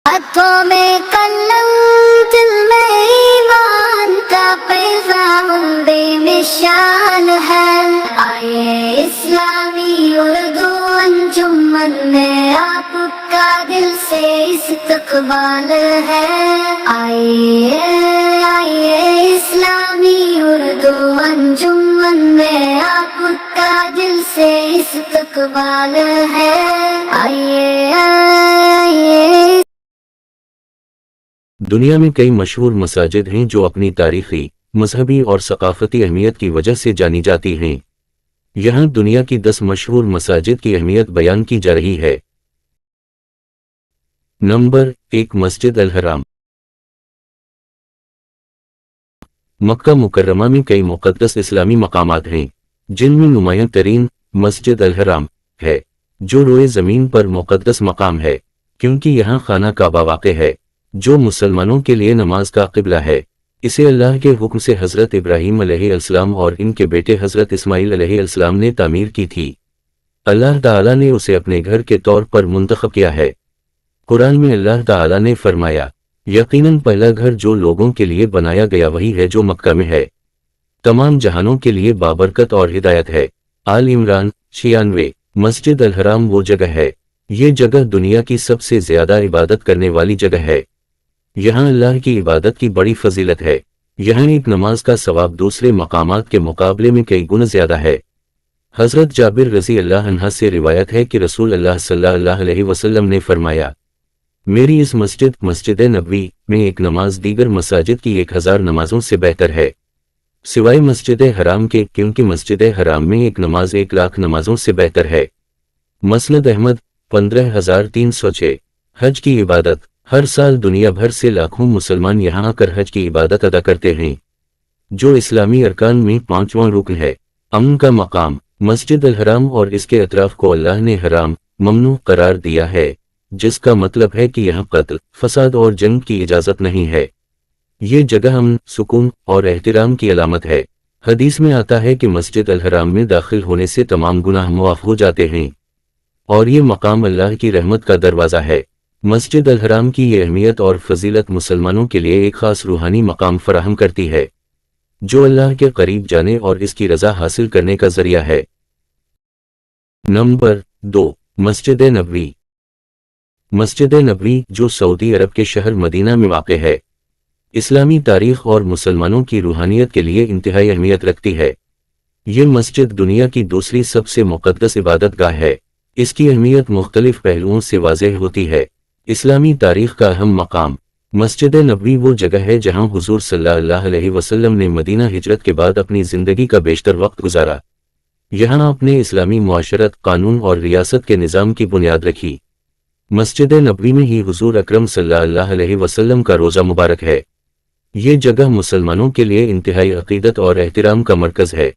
ہاتھوں میں قلم دل میں ایمان کا پیغام بے نشان ہے۔ آئیے اسلامی اردو انجمن میں آپ کا دل سے استقبال ہے۔ آئیے اسلامی اردو انجمن میں آپ کا دل سے استقبال ہے۔ آئیے دنیا میں کئی مشہور مساجد ہیں جو اپنی تاریخی، مذہبی اور ثقافتی اہمیت کی وجہ سے جانی جاتی ہیں۔ یہاں دنیا کی 10 مشہور مساجد کی اہمیت بیان کی جا رہی ہے۔ نمبر 1، مسجد الحرام۔ مکہ مکرمہ میں کئی مقدس اسلامی مقامات ہیں، جن میں نمایاں ترین مسجد الحرام ہے، جو روئے زمین پر مقدس مقام ہے، کیونکہ یہاں خانہ کعبہ واقع ہے، جو مسلمانوں کے لیے نماز کا قبلہ ہے۔ اسے اللہ کے حکم سے حضرت ابراہیم علیہ السلام اور ان کے بیٹے حضرت اسماعیل علیہ السلام نے تعمیر کی تھی۔ اللہ تعالیٰ نے اسے اپنے گھر کے طور پر منتخب کیا ہے۔ قرآن میں اللہ تعالیٰ نے فرمایا، یقیناً پہلا گھر جو لوگوں کے لیے بنایا گیا وہی ہے جو مکہ میں ہے، تمام جہانوں کے لیے بابرکت اور ہدایت ہے۔ آل عمران 96۔ مسجد الحرام وہ جگہ ہے، یہ جگہ دنیا کی سب سے زیادہ عبادت کرنے والی جگہ ہے۔ یہاں اللہ کی عبادت کی بڑی فضیلت ہے۔ یہاں ایک نماز کا ثواب دوسرے مقامات کے مقابلے میں کئی گنا زیادہ ہے۔ حضرت جابر رضی اللہ عنہ سے روایت ہے کہ رسول اللہ صلی اللہ علیہ وسلم نے فرمایا، میری اس مسجد نبوی میں ایک نماز دیگر مساجد کی 1000 نمازوں سے بہتر ہے، سوائے مسجد حرام کے، کیونکہ مسجد حرام میں ایک نماز 1,00,000 نمازوں سے بہتر ہے۔ مسند احمد 15306۔ حج کی عبادت۔ ہر سال دنیا بھر سے لاکھوں مسلمان یہاں آ کر حج کی عبادت ادا کرتے ہیں، جو اسلامی ارکان میں 5واں رکن ہے۔ امن کا مقام۔ مسجد الحرام اور اس کے اطراف کو اللہ نے حرام، ممنوع قرار دیا ہے، جس کا مطلب ہے کہ یہاں قتل، فساد اور جنگ کی اجازت نہیں ہے۔ یہ جگہ امن، سکون اور احترام کی علامت ہے۔ حدیث میں آتا ہے کہ مسجد الحرام میں داخل ہونے سے تمام گناہ معاف ہو جاتے ہیں، اور یہ مقام اللہ کی رحمت کا دروازہ ہے۔ مسجد الحرام کی یہ اہمیت اور فضیلت مسلمانوں کے لیے ایک خاص روحانی مقام فراہم کرتی ہے، جو اللہ کے قریب جانے اور اس کی رضا حاصل کرنے کا ذریعہ ہے۔ نمبر 2، مسجد نبوی۔ مسجد نبوی، جو سعودی عرب کے شہر مدینہ میں واقع ہے، اسلامی تاریخ اور مسلمانوں کی روحانیت کے لیے انتہائی اہمیت رکھتی ہے۔ یہ مسجد دنیا کی دوسری سب سے مقدس عبادت گاہ ہے۔ اس کی اہمیت مختلف پہلوؤں سے واضح ہوتی ہے۔ اسلامی تاریخ کا اہم مقام۔ مسجد نبوی وہ جگہ ہے جہاں حضور صلی اللہ علیہ وسلم نے مدینہ ہجرت کے بعد اپنی زندگی کا بیشتر وقت گزارا۔ یہاں آپ نے اسلامی معاشرت، قانون اور ریاست کے نظام کی بنیاد رکھی۔ مسجد نبوی میں ہی حضور اکرم صلی اللہ علیہ وسلم کا روضہ مبارک ہے۔ یہ جگہ مسلمانوں کے لیے انتہائی عقیدت اور احترام کا مرکز ہے۔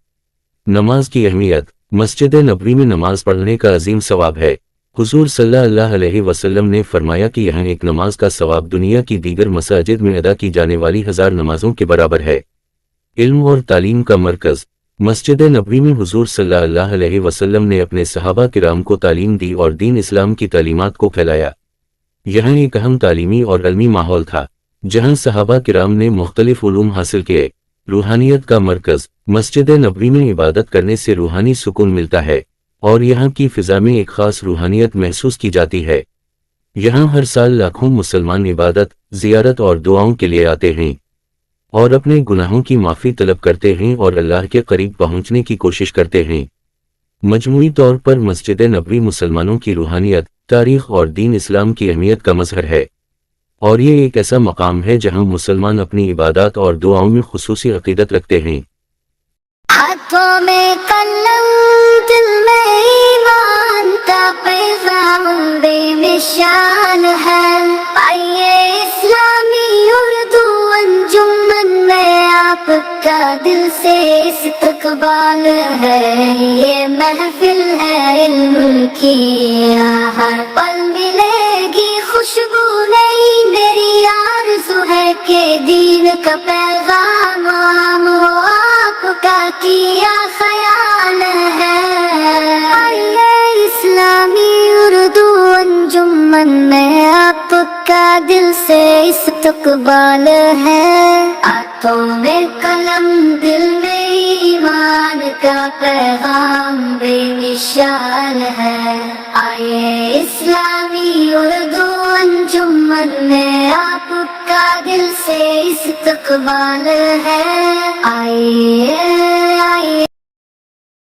نماز کی اہمیت۔ مسجد نبوی میں نماز پڑھنے کا عظیم ثواب ہے۔ حضور صلی اللہ علیہ وسلم نے فرمایا کہ یہاں ایک نماز کا ثواب دنیا کی دیگر مساجد میں ادا کی جانے والی 1000 نمازوں کے برابر ہے۔ علم اور تعلیم کا مرکز۔ مسجد نبوی میں حضور صلی اللہ علیہ وسلم نے اپنے صحابہ کرام کو تعلیم دی اور دین اسلام کی تعلیمات کو پھیلایا۔ یہاں ایک اہم تعلیمی اور علمی ماحول تھا، جہاں صحابہ کرام نے مختلف علوم حاصل کیے۔ روحانیت کا مرکز۔ مسجد نبوی میں عبادت کرنے سے روحانی سکون ملتا ہے، اور یہاں کی فضا میں ایک خاص روحانیت محسوس کی جاتی ہے۔ یہاں ہر سال لاکھوں مسلمان عبادت، زیارت اور دعاؤں کے لیے آتے ہیں، اور اپنے گناہوں کی معافی طلب کرتے ہیں اور اللہ کے قریب پہنچنے کی کوشش کرتے ہیں۔ مجموعی طور پر مسجد نبوی مسلمانوں کی روحانیت، تاریخ اور دین اسلام کی اہمیت کا مظہر ہے، اور یہ ایک ایسا مقام ہے جہاں مسلمان اپنی عبادات اور دعاؤں میں خصوصی عقیدت رکھتے ہیں۔ ہاتھوں میں قلم دل میں ایمان کا پیغام بے نشان ہے۔ آئیے اسلامی اردو انجمن میں آپ کا دل سے استقبال ہے۔ یہ محفل ہے علم کی، ہر پل ملے گی خوشبو نئی، میری آرزو ہے کہ دین کا پیغام عام ہو، آپ کا کیا خیال ہے۔ آئیے اسلامی اردو انجمن میں آپ کا دل سے استقبال ہے، ہاتھوں میں قلم دل میں ایمان کا پیغام بے مثال ہے۔ آئیے اسلامی اردو انجمن میں آپ کا دل سے استقبال ہے، آئیے